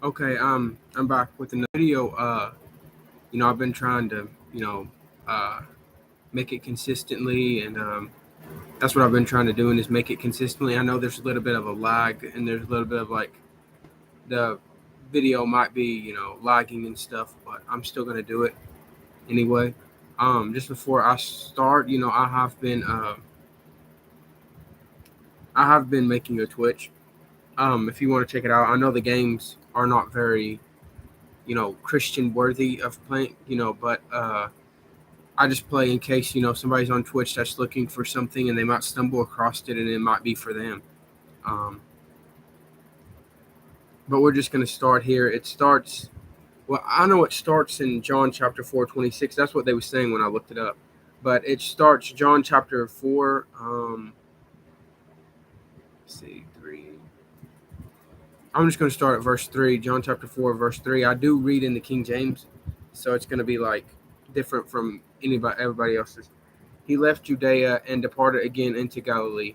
Okay, I'm back with another video. I've been trying to, uh, make it consistently, and that's what I've been trying to do, and is make it consistently. I know there's a little bit of a lag, and there's a little bit of like the video might be, lagging and stuff, but I'm still gonna do it anyway. Just before I start, I have been making a Twitch. If you want to check it out, I know the games are not very, Christian worthy of playing, but I just play in case somebody's on Twitch that's looking for something and they might stumble across it and it might be for them. Um, but we're just gonna start here. It starts. Well, I know it starts in John chapter 4:26. That's what they were saying when I looked it up. But it starts John chapter 4. Let's see, 3. I'm just gonna start at verse 3. John chapter 4, verse 3. I do read in the King James, so it's gonna be like different from everybody else's. He left Judea and departed again into Galilee,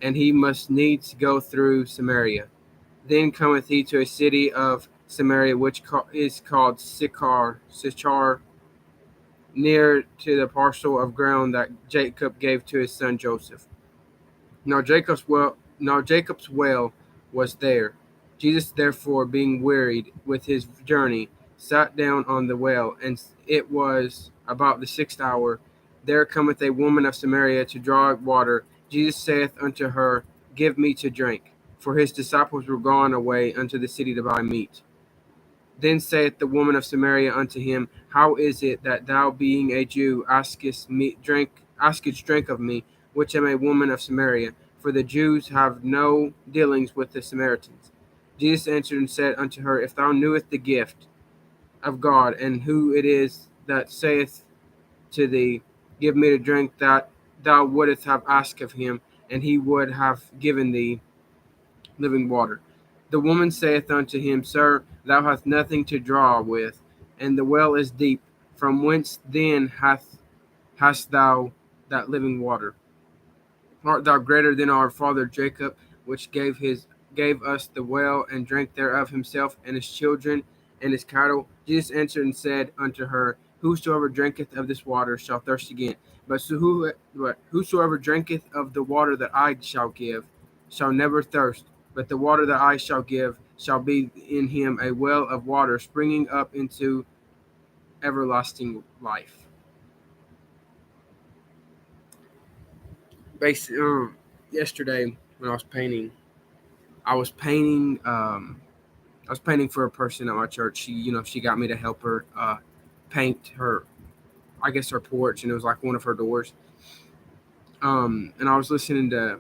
and he must needs go through Samaria. Then cometh he to a city of Samaria, which is called Sychar, near to the parcel of ground that Jacob gave to his son Joseph. Now Jacob's well was there. Jesus therefore, being wearied with his journey, sat down on the well, and it was about the 6th hour. There cometh a woman of Samaria to draw water. Jesus saith unto her, Give me to drink. For his disciples were gone away unto the city to buy meat. Then saith the woman of Samaria unto him, How is it that thou, being a Jew, askest drink of me, which am a woman of Samaria? For the Jews have no dealings with the Samaritans. Jesus answered and said unto her, If thou knewest the gift of God, and who it is that saith to thee, Give me to drink, that thou wouldst have asked of him, and he would have given thee living water. The woman saith unto him, Sir, thou hast nothing to draw with, and the well is deep. From whence then hast thou that living water? Art thou greater than our father Jacob, which gave us the well, and drank thereof himself, and his children, and his cattle? Jesus answered and said unto her, Whosoever drinketh of this water shall thirst again. But whosoever drinketh of the water that I shall give shall never thirst. But the water that I shall give shall be in him a well of water springing up into everlasting life. Basically, yesterday when I was painting. I was painting for a person at my church. She got me to help her paint her, I guess, her porch, and it was like one of her doors. And I was listening to.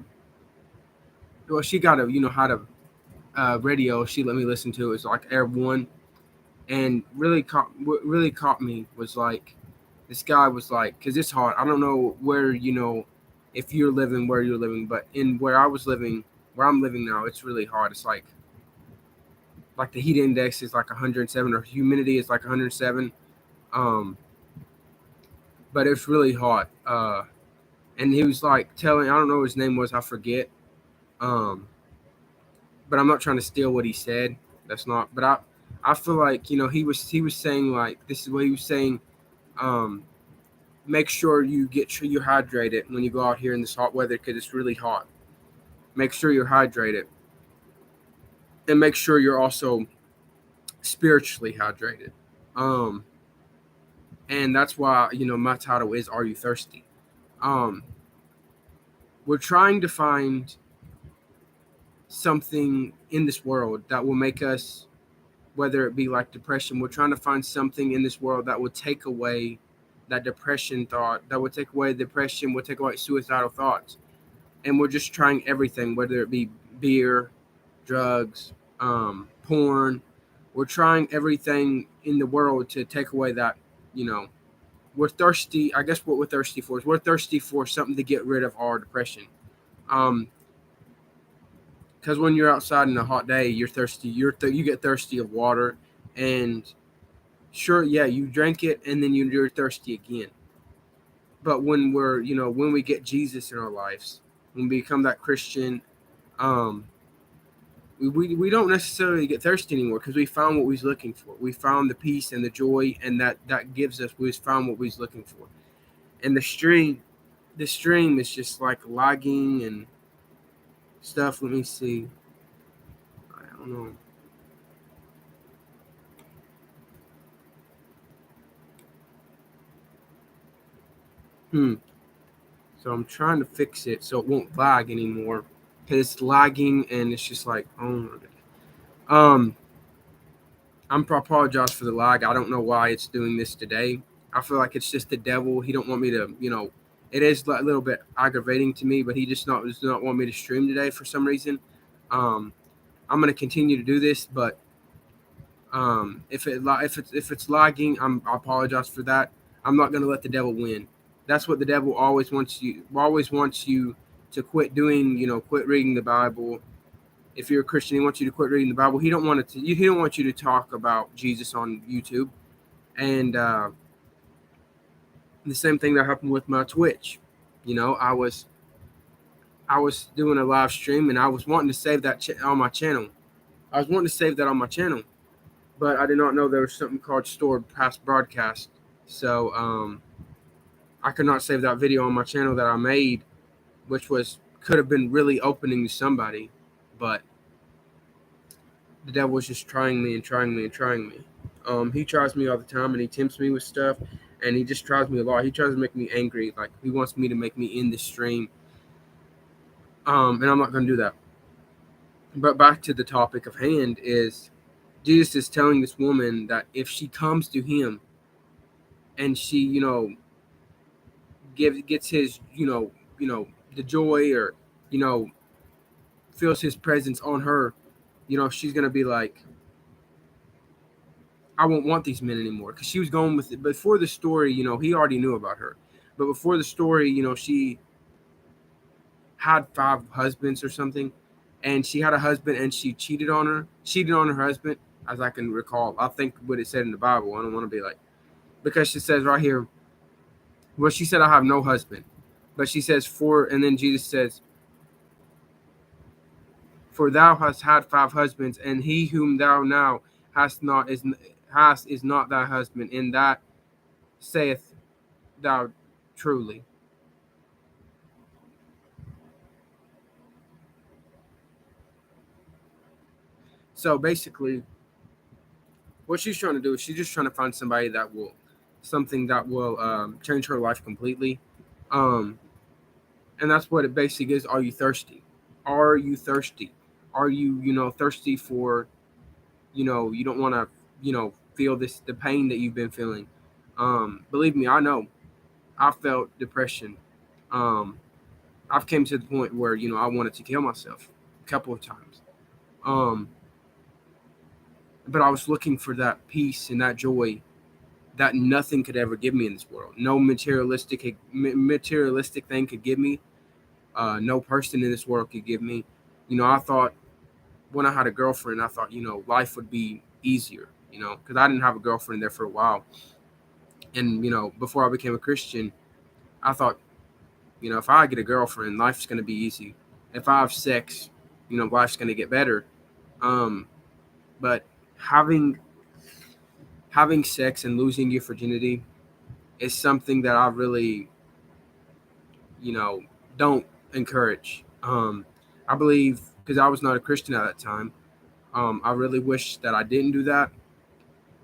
Well, she got had a radio. She let me listen to it. It was like Air One, and what really caught me was like this guy was like, because it's hard. I don't know where if you're living where you're living, but in where I'm living now, it's really hard. It's like the heat index is like 107, or humidity is like 107. Um, but it's really hot. And he was like telling, I don't know what his name was, I forget. Um, but I'm not trying to steal what he said. That's not. But I feel like he was saying, like, this is what he was saying. Um, Make sure you're hydrated when you go out here in this hot weather, because it's really hot. Make sure you're hydrated, and make sure you're also spiritually hydrated. Um, and that's why my title is "Are You Thirsty?" Um, we're trying to find something in this world that will make us, whether it be like depression, we're trying to find something in this world that would take away that depression thought, that would take away depression, would take away suicidal thoughts. And we're just trying everything, whether it be beer, drugs, porn. We're trying everything in the world to take away that, you know, we're thirsty. I guess what we're thirsty for is we're thirsty for something to get rid of our depression. Um, because when you're outside in a hot day, you're thirsty. You get thirsty of water, and sure, yeah, you drink it, and then you're thirsty again. But when we get Jesus in our lives, when we become that Christian, um, we don't necessarily get thirsty anymore because we found what we was looking for. We found the peace and the joy, and that gives us. We found what we was looking for. And the stream is just like lagging and stuff. Let me see. I don't know. So I'm trying to fix it so it won't lag anymore. Cause it's lagging and it's just like, oh my god. I apologize for the lag. I don't know why it's doing this today. I feel like it's just the devil. He don't want me to, it is a little bit aggravating to me, but he does not want me to stream today for some reason. Um, I'm gonna continue to do this, but if it's lagging, I apologize for that. I'm not gonna let the devil win. That's what the devil always wants you to quit doing. Quit reading the Bible. If you're a Christian, he wants you to quit reading the Bible. He don't want it to. He don't want you to talk about Jesus on YouTube. And the same thing that happened with my Twitch. I was doing a live stream and I was wanting to save that on my channel. I was wanting to save that on my channel, but I did not know there was something called stored past broadcast. So I could not save that video on my channel that I made, which could have been really opening to somebody, but the devil was just trying me and trying me and trying me. He tries me all the time and he tempts me with stuff, and he just tries me a lot. He tries to make me angry, like he wants me to make me in the stream, and I'm not going to do that. But back to the topic of hand is Jesus is telling this woman that if she comes to him and she, gets his, the joy, or, you know, feels his presence on her, she's gonna be like, I won't want these men anymore. Because she was going with it before the story. He already knew about her, but before the story, she had 5 husbands or something, and she had a husband and she cheated on her husband, as I can recall. I think what it said in the Bible. I don't want to be like, because she says right here, well, she said, I have no husband, but she says and then Jesus says, for thou hast had 5 husbands, and he whom thou now is not thy husband, and that saith thou truly. So basically, what she's trying to do is she's just trying to find something that will change her life completely. Um, and that's what it basically is. Are you thirsty? Are you thirsty? Are you, thirsty for, you don't want to, feel the pain that you've been feeling. Believe me, I know. I felt depression. Um, I've came to the point where, I wanted to kill myself a couple of times. Um, but I was looking for that peace and that joy that nothing could ever give me in this world. No materialistic thing could give me. No person in this world could give me. I thought when I had a girlfriend, I thought, life would be easier, because I didn't have a girlfriend there for a while. And, before I became a Christian, I thought, if I get a girlfriend, life's going to be easy. If I have sex, life's going to get better. But having sex and losing your virginity is something that I really, you know, don't encourage. I believe, because I was not a Christian at that time, I really wish that I didn't do that,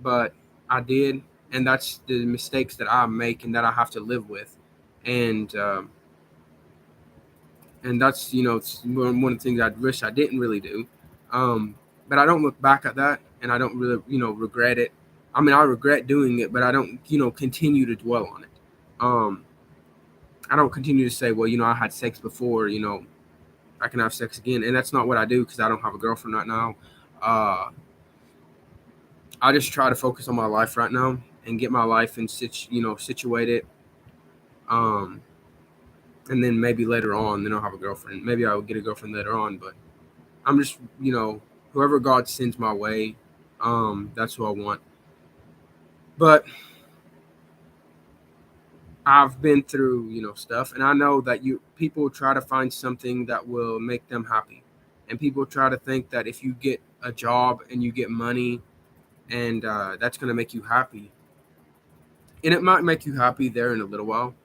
but I did, and that's the mistakes that I make and that I have to live with, and that's it's one of the things I wish I didn't really do. But I don't look back at that, and I don't really regret it. I mean, I regret doing it, but I don't continue to dwell on it. Um, I don't continue to say, well, I had sex before, I can have sex again, and that's not what I do because I don't have a girlfriend right now. Uh, I just try to focus on my life right now and get my life and situated. Um, and then maybe later on, then I'll have a girlfriend. Maybe I'll get a girlfriend later on, but I'm just whoever God sends my way, that's who I want. But I've been through stuff, and I know that people try to find something that will make them happy. And people try to think that if you get a job and you get money, and that's going to make you happy. And it might make you happy there in a little while.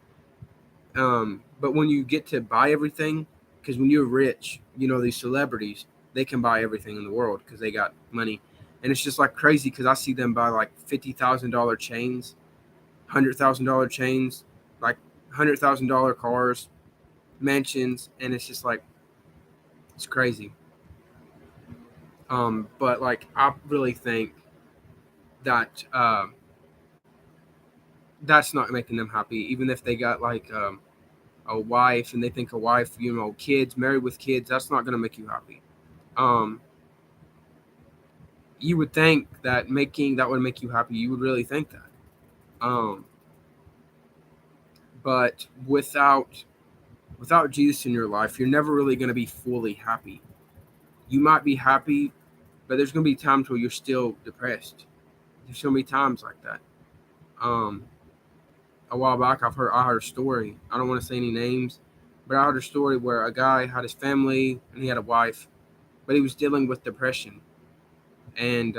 But when you get to buy everything, because when you're rich, these celebrities, they can buy everything in the world because they got money. And it's just like crazy because I see them buy like $50,000 chains, $100,000 chains, like $100,000 cars, mansions, and it's just like, it's crazy. But like, I really think that that's not making them happy, even if they got like a wife and they think a wife, kids, married with kids, that's not going to make you happy. Um, you would think that making that would make you happy. You would really think that. Um, but without Jesus in your life, you're never really going to be fully happy. You might be happy, but there's going to be times where you're still depressed. There's going to be times like that. Um, a while back, I heard a story. I don't want to say any names, but I heard a story where a guy had his family and he had a wife, but he was dealing with depression, and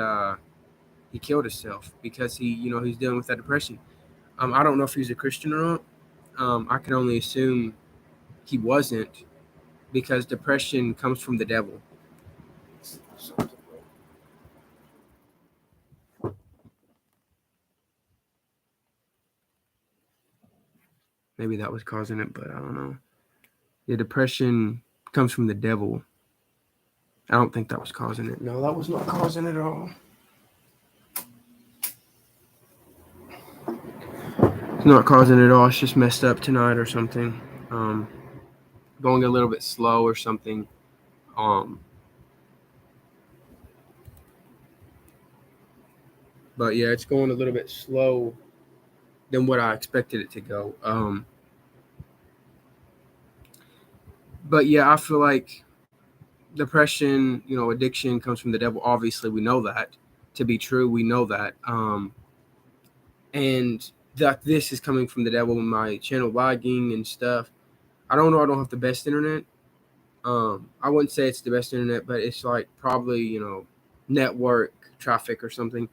he killed himself because he's dealing with that depression. I don't know if he's a Christian or not. I can only assume he wasn't, because depression comes from the devil. Maybe that was causing it, but I don't know. The depression comes from the devil. I don't think that was causing it. No, that was not causing it at all. It's not causing it at all. It's just messed up tonight or something. Going a little bit slow or something. But yeah, it's going a little bit slow than what I expected it to go. But yeah, I feel like depression, addiction comes from the devil. Obviously, we know that to be true. We know that. And that this is coming from the devil. My channel lagging and stuff. I don't know. I don't have the best internet. I wouldn't say it's the best internet, but it's like probably, network traffic or something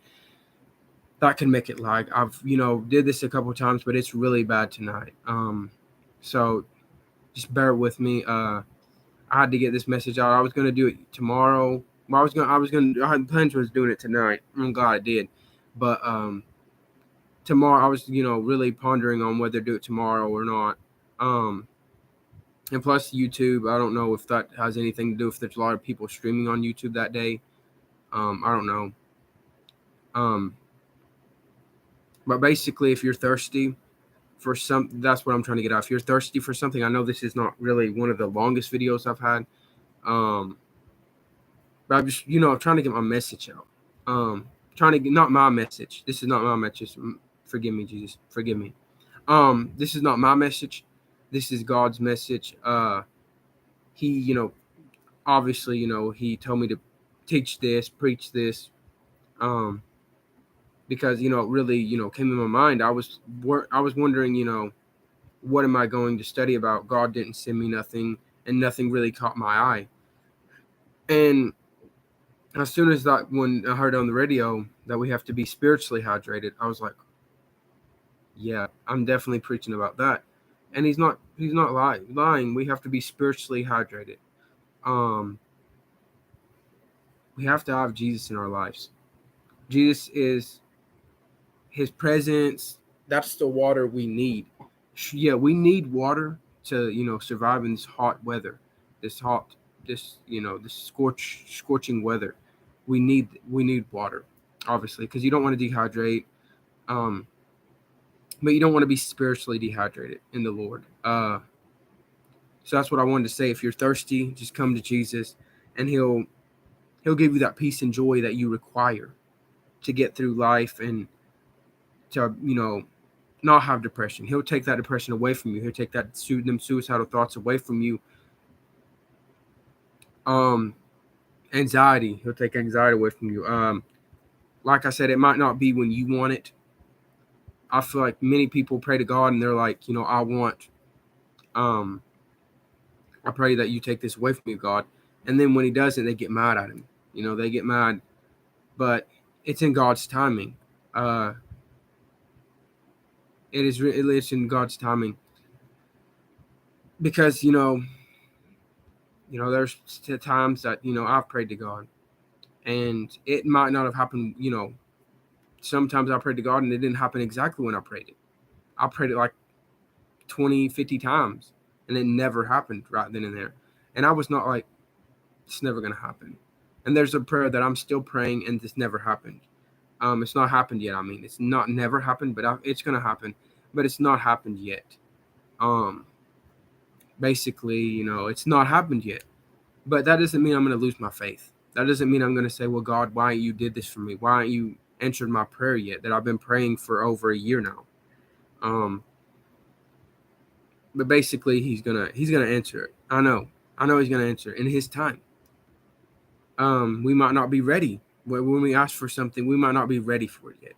that can make it lag. I've, did this a couple of times, but it's really bad tonight. So just bear with me. I had to get this message out. I was going to do it tomorrow. Well, I had plans was doing it tonight. I'm glad I did. But, tomorrow I was, really pondering on whether to do it tomorrow or not. And plus YouTube, I don't know if that has anything to do if there's a lot of people streaming on YouTube that day. I don't know. But basically, if you're thirsty for something, that's what I'm trying to get out. If you're thirsty for something, I know this is not really one of the longest videos I've had. But I'm just, I'm trying to get my message out. Trying to get, not my message. This is not my message. Forgive me, Jesus. Forgive me. This is not my message. This is God's message. He, obviously, he told me to teach this, preach this. Because, it really, came in my mind. I was wondering, what am I going to study about? God didn't send me nothing, and nothing really caught my eye. And as soon as that, when I heard on the radio that we have to be spiritually hydrated, I was like, yeah, I'm definitely preaching about that. And he's not lying. We have to be spiritually hydrated. We have to have Jesus in our lives. Jesus is his presence. That's the water we need. Yeah, we need water to, survive in this hot weather, this scorching weather. We need water, obviously, because you don't want to dehydrate. But you don't want to be spiritually dehydrated in the Lord. So that's what I wanted to say. If you're thirsty, just come to Jesus, and he'll give you that peace and joy that you require to get through life and to, not have depression. He'll take that depression away from you. He'll take them suicidal thoughts away from you. Anxiety. He'll take anxiety away from you. Like I said, it might not be when you want it. I feel like many people pray to God and they're like, I pray that you take this away from me, God. And then when he doesn't, they get mad at him. They get mad, but it's in God's timing. It's in God's timing, because there's times that I've prayed to God, and it might not have happened. Sometimes I prayed to God and it didn't happen exactly when I prayed it. I prayed it like 20, 50 times, and it never happened right then and there. And I was not like, it's never going to happen. And there's a prayer that I'm still praying, and this never happened. It's not happened yet. I mean, it's not never happened, but it's going to happen. But it's not happened yet. Basically, it's not happened yet. But that doesn't mean I'm going to lose my faith. That doesn't mean I'm going to say, well, God, why aren't you did this for me? Why aren't you answered my prayer yet that I've been praying for over a year now? But basically, he's gonna answer it. I know he's gonna answer it in his time. We might not be ready when we ask for something. We might not be ready for it yet.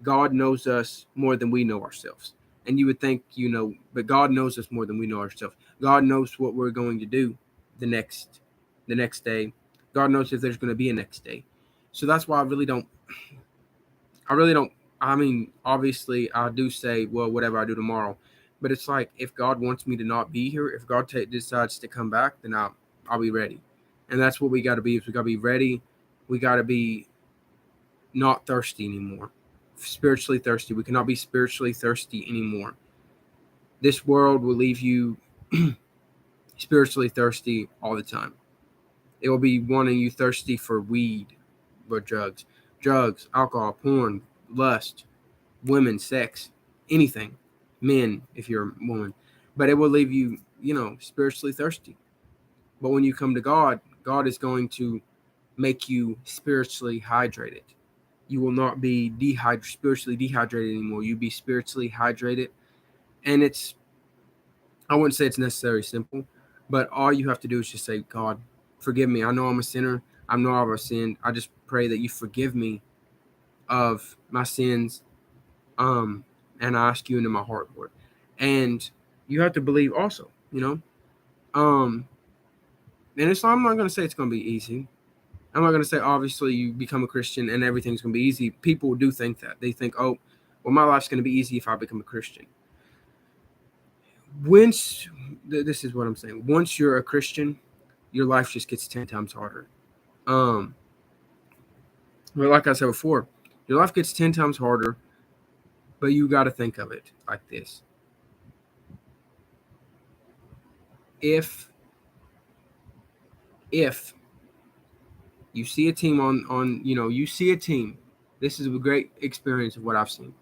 God knows us more than we know ourselves. And you would think, but God knows us more than we know ourselves. God knows what we're going to do the next day. God knows if there's going to be a next day. So that's why I really don't. I mean, obviously, I do say, well, whatever I do tomorrow. But it's like, if God wants me to not be here, if God decides to come back, then I'll be ready. And that's what we got to be. We got to be ready. We got to be not thirsty anymore. Spiritually thirsty. We cannot be spiritually thirsty anymore. This world will leave you spiritually thirsty all the time. It will be wanting you thirsty for weed or drugs, alcohol, porn, lust, women, sex, anything, men if you're a woman. But it will leave you, spiritually thirsty. But when you come to God, God is going to make you spiritually hydrated. You will not be spiritually dehydrated anymore. You'll be spiritually hydrated. And I wouldn't say it's necessarily simple, but all you have to do is just say, God, forgive me. I know I'm a sinner. I know I've sinned. I just pray that you forgive me of my sins. And I ask you into my heart, Lord. And you have to believe also, and I'm not going to say it's going to be easy. I'm not going to say, obviously, you become a Christian and everything's going to be easy. People do think that. They think, oh, well, my life's going to be easy if I become a Christian. This is what I'm saying. Once you're a Christian, your life just gets 10 times harder. But like I said before, your life gets 10 times harder, but you got to think of it like this. If you see a team you see a team, this is a great experience of what I've seen.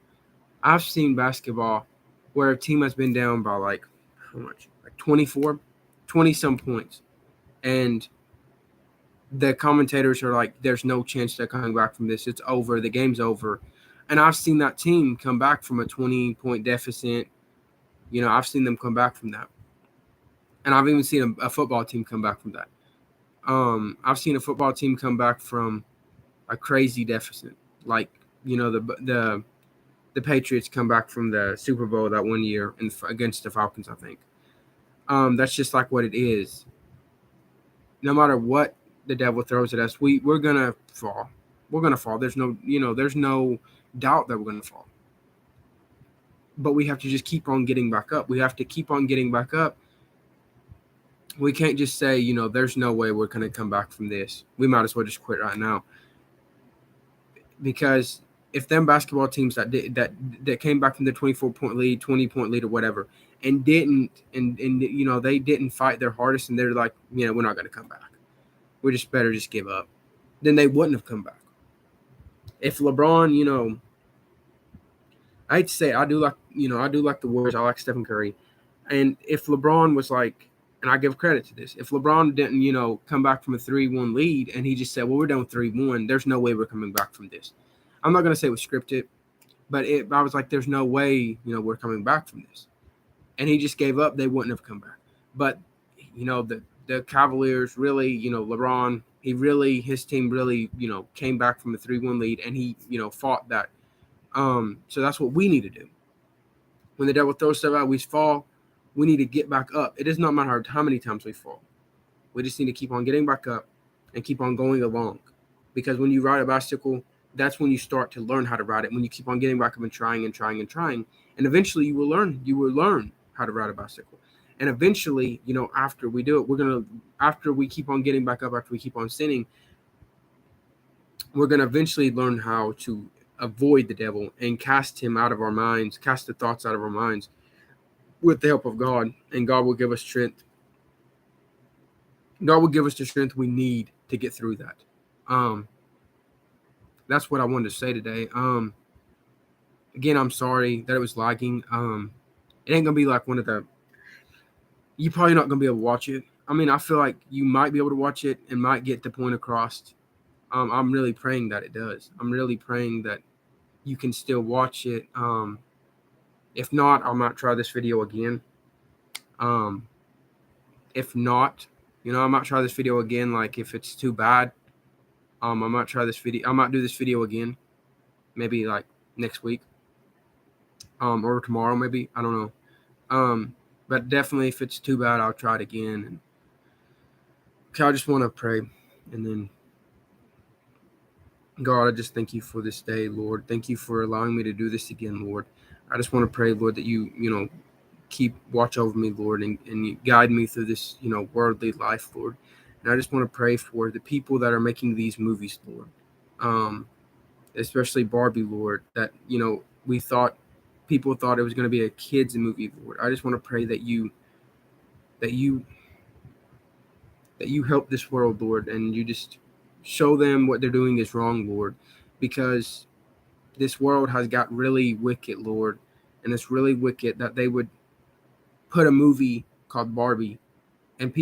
I've seen basketball where a team has been down by like how much? Like 20 some points. And the commentators are like, there's no chance they're coming back from this. It's over. The game's over. And I've seen that team come back from a 20-point deficit. I've seen them come back from that. And I've even seen a football team come back from that. I've seen a football team come back from a crazy deficit. Like, the Patriots come back from the Super Bowl that one year against the Falcons, I think. That's just like what it is. No matter what the devil throws at us, we're gonna fall. We're gonna fall. There's no doubt that we're gonna fall. But we have to just keep on getting back up. We have to keep on getting back up. We can't just say, there's no way we're gonna come back from this. We might as well just quit right now. Because if them basketball teams that came back from the 24-point lead, 20-point lead, or whatever, and didn't they didn't fight their hardest, and they're like, we're not gonna come back. We just better just give up. Then they wouldn't have come back. If LeBron, I hate to say it, I do like the Warriors. I like Stephen Curry. And if LeBron was like, and I give credit to this, if LeBron didn't, come back from a 3-1 lead and he just said, well, we're down 3-1, there's no way we're coming back from this. I'm not going to say it was scripted, but I was like, there's no way, we're coming back from this. And he just gave up, they wouldn't have come back. But, the Cavaliers really, LeBron, his team really, came back from a 3-1 lead, and he, fought that. So that's what we need to do. When the devil throws stuff out, we fall. We need to get back up. It does not matter how many times we fall. We just need to keep on getting back up and keep on going along. Because when you ride a bicycle, that's when you start to learn how to ride it. When you keep on getting back up and trying and trying and trying, and eventually you will learn how to ride a bicycle. And eventually, after we do it, after we keep on getting back up, after we keep on sinning, we're going to eventually learn how to avoid the devil and cast him out of our minds, cast the thoughts out of our minds with the help of God. And God will give us strength. God will give us the strength we need to get through that. That's what I wanted to say today. Again, I'm sorry that it was lagging. It ain't gonna be like one of the. You're probably not gonna be able to watch it. I mean, I feel like you might be able to watch it and might get the point across. I'm really praying that it does. I'm really praying that you can still watch it. If not, I might try this video again. If not, I might try this video again. Like if it's too bad, I might try this video. I might do this video again, maybe like next week, or tomorrow, maybe. I don't know. But definitely, if it's too bad, I'll try it again. And okay, I just want to pray, and then God, I just thank you for this day, Lord. Thank you for allowing me to do this again, Lord. I just want to pray, Lord, that you keep watch over me, Lord, and you guide me through this, worldly life, Lord. And I just want to pray for the people that are making these movies, Lord. Especially Barbie, Lord, that, people thought it was going to be a kids movie, Lord. I just want to pray that you help this world, Lord, and you just show them what they're doing is wrong, Lord, because this world has got really wicked, Lord, and it's really wicked that they would put a movie called Barbie, and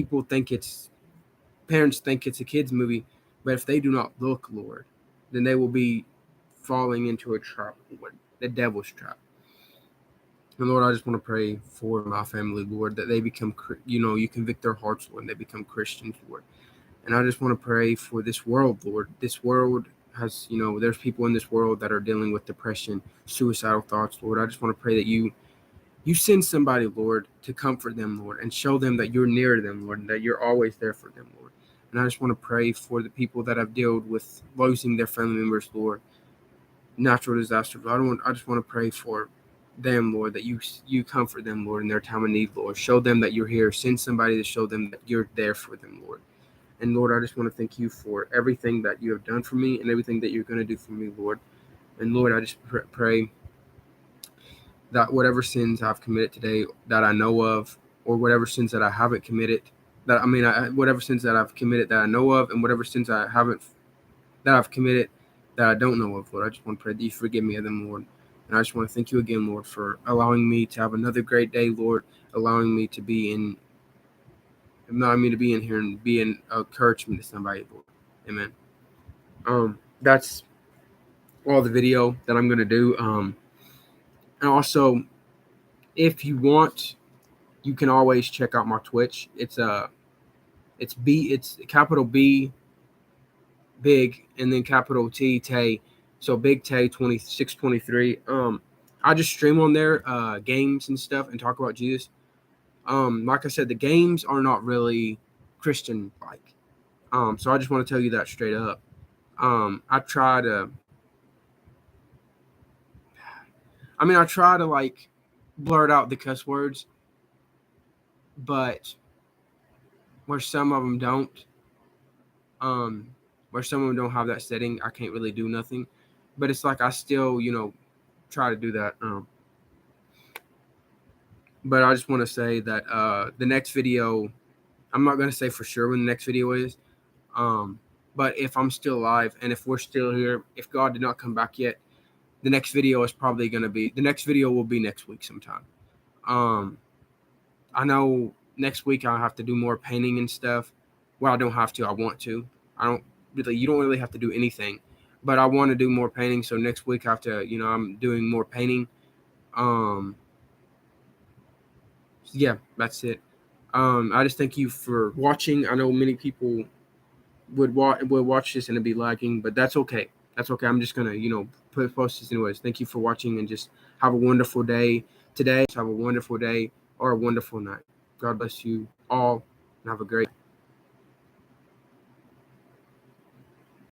parents think it's a kids movie, but if they do not look, Lord, then they will be falling into a trap, Lord, the devil's trap. And Lord, I just want to pray for my family, Lord, that they become, you convict their hearts, Lord, and they become Christians, Lord. And I just want to pray for this world, Lord. This world has, there's people in this world that are dealing with depression, suicidal thoughts, Lord. I just want to pray that you send somebody, Lord, to comfort them, Lord, and show them that you're near them, Lord, and that you're always there for them, Lord. And I just want to pray for the people that have dealt with losing their family members, Lord, natural disasters. I just want to pray for them, Lord, that you comfort them, Lord, in their time of need, Lord. Show them that you're here. Send somebody to show them that you're there for them, Lord. And Lord, I just want to thank you for everything that you have done for me and everything that you're going to do for me, Lord. And Lord, I just pray that whatever sins I've committed today that I know of, or whatever sins that I haven't committed, whatever sins that I've committed that I know of, and whatever sins that I've committed that I don't know of, Lord, I just want to pray that you forgive me of them, Lord. And I just want to thank you again, Lord, for allowing me to have another great day, Lord, allowing me to be in here and be an encouragement to somebody, Lord. Amen. That's all the video that I'm going to do. And also, if you want, you can always check out my Twitch. It's capital B, big, and then capital T, Tay. So Big Tay 2623. I just stream on there, games and stuff, and talk about Jesus. Like I said, the games are not really Christian like. So I just want to tell you that straight up. I try to like blurt out the cuss words, but where some of them don't, where some of them don't have that setting, I can't really do nothing. But it's like I still, try to do that. But I just want to say that the next video, I'm not going to say for sure when the next video is. But if I'm still alive and if we're still here, if God did not come back yet, the next video will be next week sometime. I know next week I'll have to do more painting and stuff. Well, I don't have to. I want to. You don't really have to do anything. But I want to do more painting. So next week I'm doing more painting. Yeah, that's it. I just thank you for watching. I know many people would watch this and it'd be lagging, but that's okay. That's okay. I'm just gonna, post this anyways. Thank you for watching and just have a wonderful day today. Have a wonderful day or a wonderful night. God bless you all and have a great